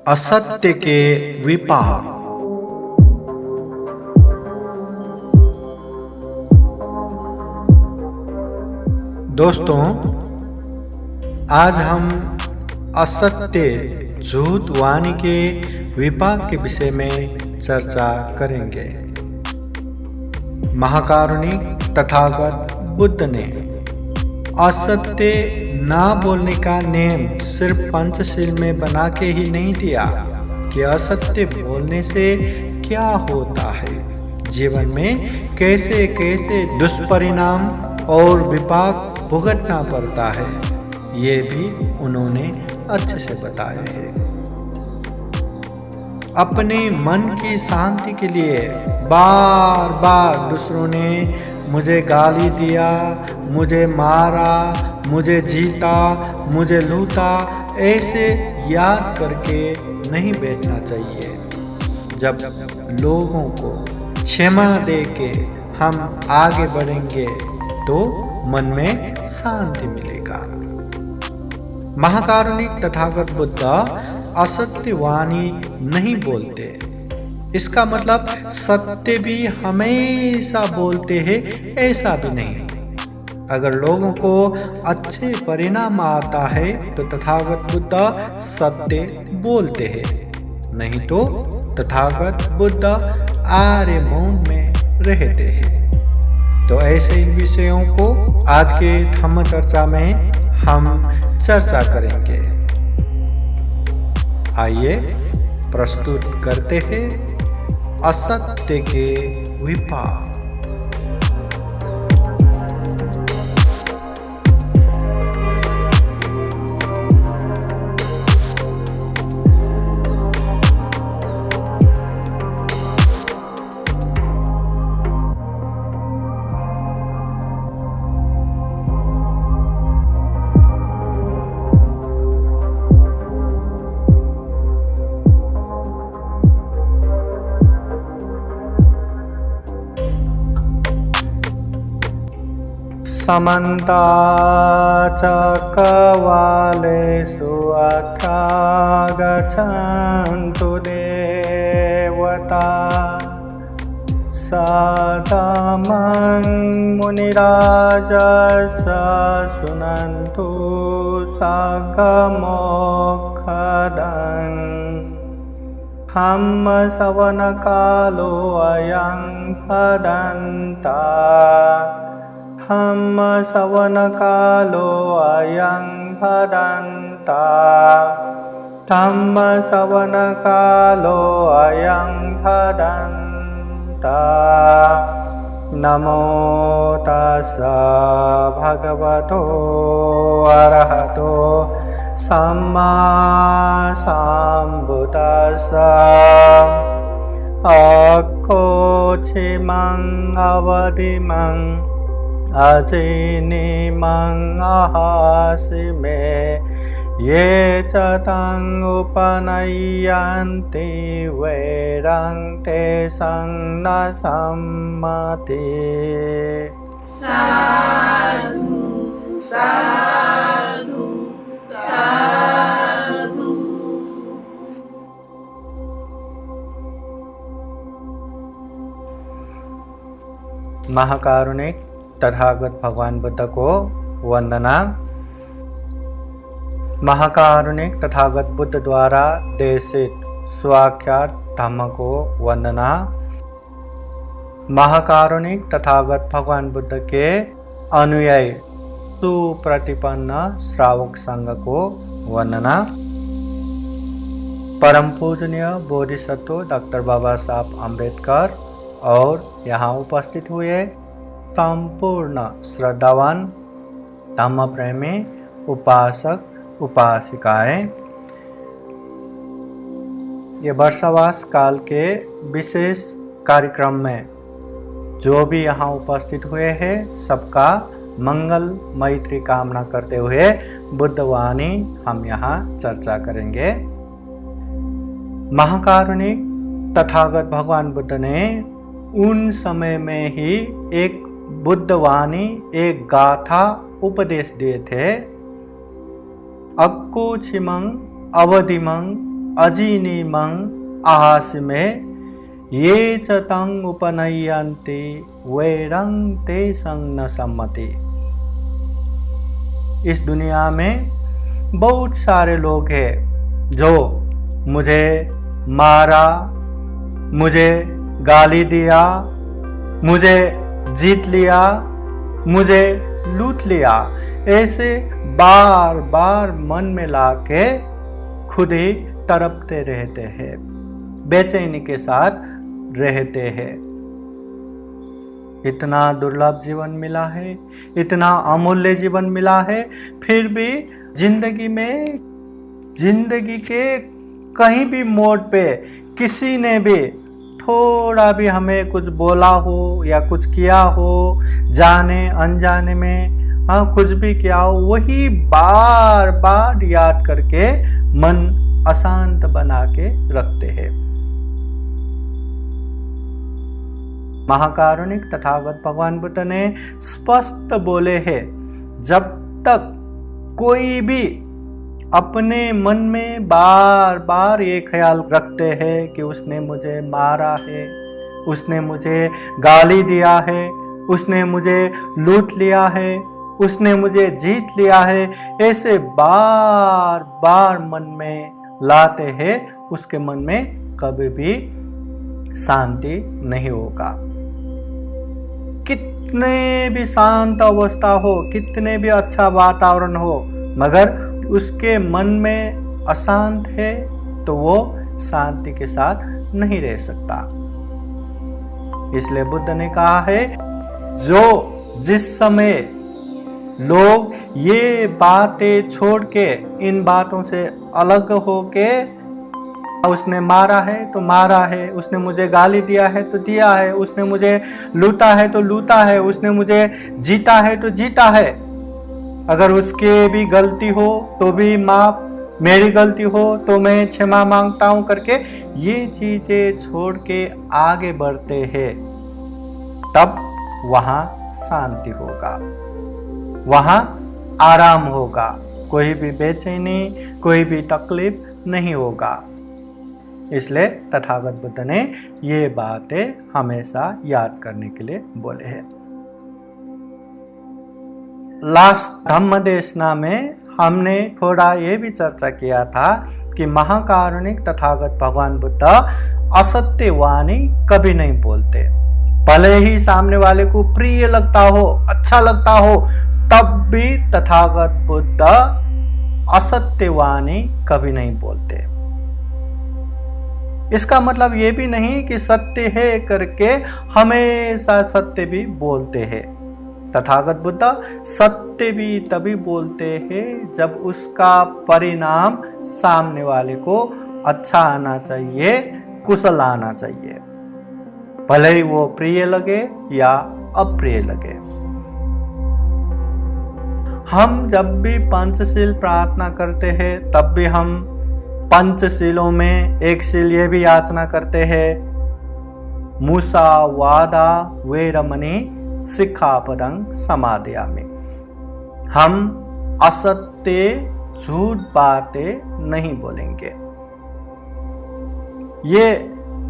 असत्य के विपाक। दोस्तों, आज हम असत्य झूठ वाणी के विपाक के विषय में चर्चा करेंगे। महाकारुणिक तथागत बुद्ध ने असत्य ना बोलने का नियम सिर्फ पंचशील में बना के ही नहीं दिया कि असत्य बोलने से क्या होता है, जीवन में कैसे कैसे दुष्परिणाम और विपाक भुगतना पड़ता है, ये भी उन्होंने अच्छे से बताया है। अपने मन की शांति के लिए बार बार दूसरों ने मुझे गाली दिया, मुझे मारा, मुझे जीता, मुझे लूटा, ऐसे याद करके नहीं बैठना चाहिए। जब लोगों को क्षमा दे के हम आगे बढ़ेंगे तो मन में शांति मिलेगा। महाकारुणिक तथागत बुद्ध असत्य वाणी नहीं बोलते। इसका मतलब सत्य भी हमेशा बोलते हैं ऐसा भी नहीं। अगर लोगों को अच्छे परिणाम आता है तो तथागत बुद्ध सत्य बोलते हैं, नहीं तो तथागत बुद्ध आर्य मौन में रहते हैं। तो ऐसे ही विषयों को आज के धम्म चर्चा में हम चर्चा करेंगे। आइए प्रस्तुत करते हैं असत्य के विपाक। समन्ता चक्रवालेषु अथा गच्छन्तु देवता सदामं मुनिराजस्य शृण्वन्तु सागमोक्षदं धम्मश्रवणकालो अयं भदन्ता धम्मश्रवणकालो अयं भदन्ता धम्मश्रवणकालो अयं भदन्ता। नमो तस्स भगवतो अरहतो सम्मा सम्बुद्दस्स। अकोचिमं अवधिमं अजिनिमं अहासि मे ये च तं उपनयन्ति वैरं तेषां न सम्मति। साधु साधु साधु। महाकारुणिक तथागत भगवान बुद्ध को वंदना। महाकारुणिक तथागत बुद्ध द्वारा देशित स्वाख्यात धम्म को वंदना। महाकारुणिक तथागत भगवान बुद्ध के अनुयायी सुप्रतिपन्न श्रावक संघ को वंदना। परम पूजनीय बोधिसत्व डॉक्टर बाबा साहब अम्बेडकर और यहाँ उपस्थित हुए संपूर्ण श्रद्धावान धम्म प्रेमी उपासक उपासिकाएं, ये वर्षावास काल के विशेष कार्यक्रम में जो भी यहाँ उपस्थित हुए हैं सबका मंगल मैत्री कामना करते हुए बुद्धवाणी हम यहाँ चर्चा करेंगे। महाकारुणिक तथागत भगवान बुद्ध ने उन समय में ही एक बुद्धवाणी, एक गाथा उपदेश दिए थे। अक्को छिमंग अवधिमंग अजिनिमं आहासिमे ये च तं उपनयन्ति वैरं तेषं न सम्मति। इस दुनिया में बहुत सारे लोग हैं जो मुझे मारा, मुझे गाली दिया, मुझे जीत लिया, मुझे लूट लिया, ऐसे बार बार मन में लाके खुद ही तड़पते रहते हैं, बेचैनी के साथ रहते हैं। इतना दुर्लभ जीवन मिला है, इतना अमूल्य जीवन मिला है, फिर भी जिंदगी के कहीं भी मोड़ पे किसी ने भी थोड़ा भी हमें कुछ बोला हो या कुछ किया हो, जाने अनजाने में कुछ भी किया हो, वही बार बार याद करके मन अशांत बना के रखते हैं। महाकारुणिक तथागत भगवान बुद्ध ने स्पष्ट बोले हैं, जब तक कोई भी अपने मन में बार बार ये ख्याल रखते हैं कि उसने मुझे मारा है, उसने मुझे गाली दिया है, उसने मुझे लूट लिया है, उसने मुझे जीत लिया है, ऐसे बार बार मन में लाते हैं, उसके मन में कभी भी शांति नहीं होगा। कितने भी शांत अवस्था हो, कितने भी अच्छा वातावरण हो, मगर उसके मन में अशांत है तो वो शांति के साथ नहीं रह सकता। इसलिए बुद्ध ने कहा है, जो जिस समय लोग ये बातें छोड़ के, इन बातों से अलग होके, उसने मारा है तो मारा है, उसने मुझे गाली दिया है तो दिया है, उसने मुझे लूटा है तो लूटा है, उसने मुझे जीता है तो जीता है, अगर उसके भी गलती हो तो भी माफ, मेरी गलती हो तो मैं क्षमा मांगता हूं करके ये चीजें छोड़ के आगे बढ़ते हैं, तब वहां शांति होगा, वहां आराम होगा, कोई भी बेचैनी, कोई भी तकलीफ नहीं होगा। इसलिए तथागत बुद्ध ने ये बातें हमेशा याद करने के लिए बोले हैं। लास्ट धम्म देशना में हमने थोड़ा ये भी चर्चा किया था कि महाकारुणिक तथागत भगवान बुद्ध असत्य वाणी कभी नहीं बोलते। भले ही सामने वाले को प्रिय लगता हो, अच्छा लगता हो, तब भी तथागत बुद्ध असत्य वाणी कभी नहीं बोलते। इसका मतलब ये भी नहीं कि सत्य है करके हमेशा सत्य भी बोलते हैं। तथागत बुद्ध सत्य भी तभी बोलते हैं जब उसका परिणाम सामने वाले को अच्छा आना चाहिए, कुशल आना चाहिए, भले ही वो प्रिय लगे या अप्रिय लगे। हम जब भी पंचशील प्रार्थना करते हैं तब भी हम पंचशीलों में एक शील ये भी याचना करते हैं, मूसा वादा वेरमणि सिक्खापदं समादयामि। हम असत्य झूठ बातें नहीं बोलेंगे। ये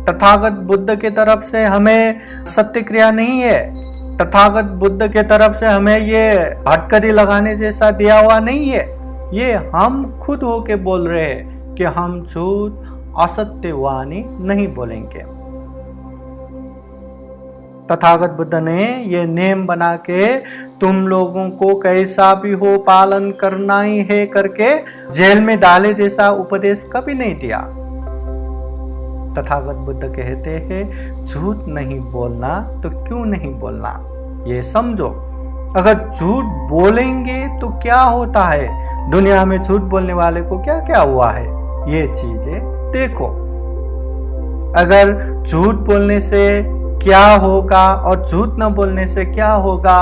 तथागत बुद्ध के तरफ से हमें सत्य क्रिया नहीं है, तथागत बुद्ध के तरफ से हमें ये हटकड़ी लगाने जैसा दिया हुआ नहीं है। ये हम खुद होके बोल रहे हैं कि हम झूठ असत्य वाणी नहीं बोलेंगे। तथागत बुद्ध ने ये नियम बना के तुम लोगों को कैसा भी हो पालन करना ही है करके जेल में डाले जैसा उपदेश कभी नहीं दिया। तथागत बुद्ध कहते हैं, झूठ नहीं बोलना तो क्यों नहीं बोलना, ये समझो। अगर झूठ बोलेंगे तो क्या होता है, दुनिया में झूठ बोलने वाले को क्या क्या हुआ है, ये चीजें देखो। अगर झूठ बोलने से क्या होगा और झूठ न बोलने से क्या होगा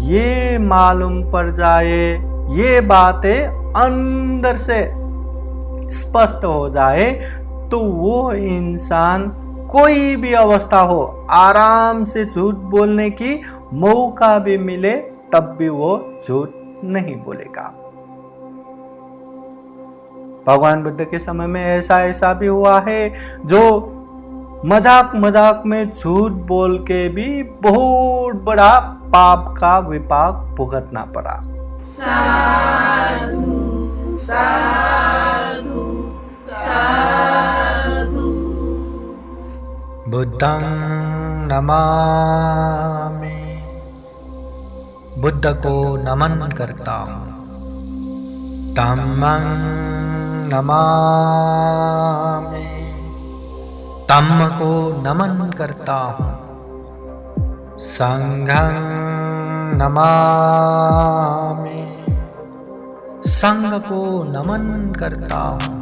ये मालूम पड़ जाए, ये बातें अंदर से स्पष्ट हो जाए, तो वो इंसान कोई भी अवस्था हो, आराम से झूठ बोलने की मौका भी मिले तब भी वो झूठ नहीं बोलेगा। भगवान बुद्ध के समय में ऐसा भी हुआ है जो मजाक मजाक में झूठ बोल के भी बहुत बड़ा पाप का विपाक भुगतना पड़ा। साधु साधु साधु। बुद्धं नमामि, बुद्ध को नमन करता हूँ। धम्मं नमामि, धम्म को नमन करता हूँ। संघं नमामि, संघ को नमन करता हूँ।